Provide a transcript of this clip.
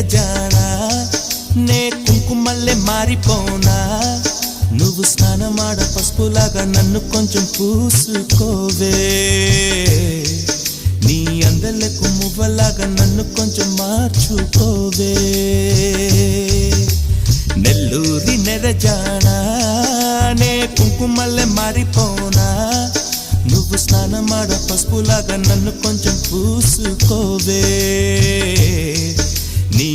నెరజానా నే కుంకుమల్లే మారిపోనా నువ్వు స్నానమాడ పసుపులాగా నన్ను కొంచెం పూసుకోవే నీ అందలకు మువ్వలాగా నన్ను కొంచెం మార్చుకోవే నెల్లూరి నెరజానా నే కుంకుమల్లే మారిపోనా నువ్వు స్నానమాడ పసుపులాగా నన్ను కొంచెం పూసుకోవే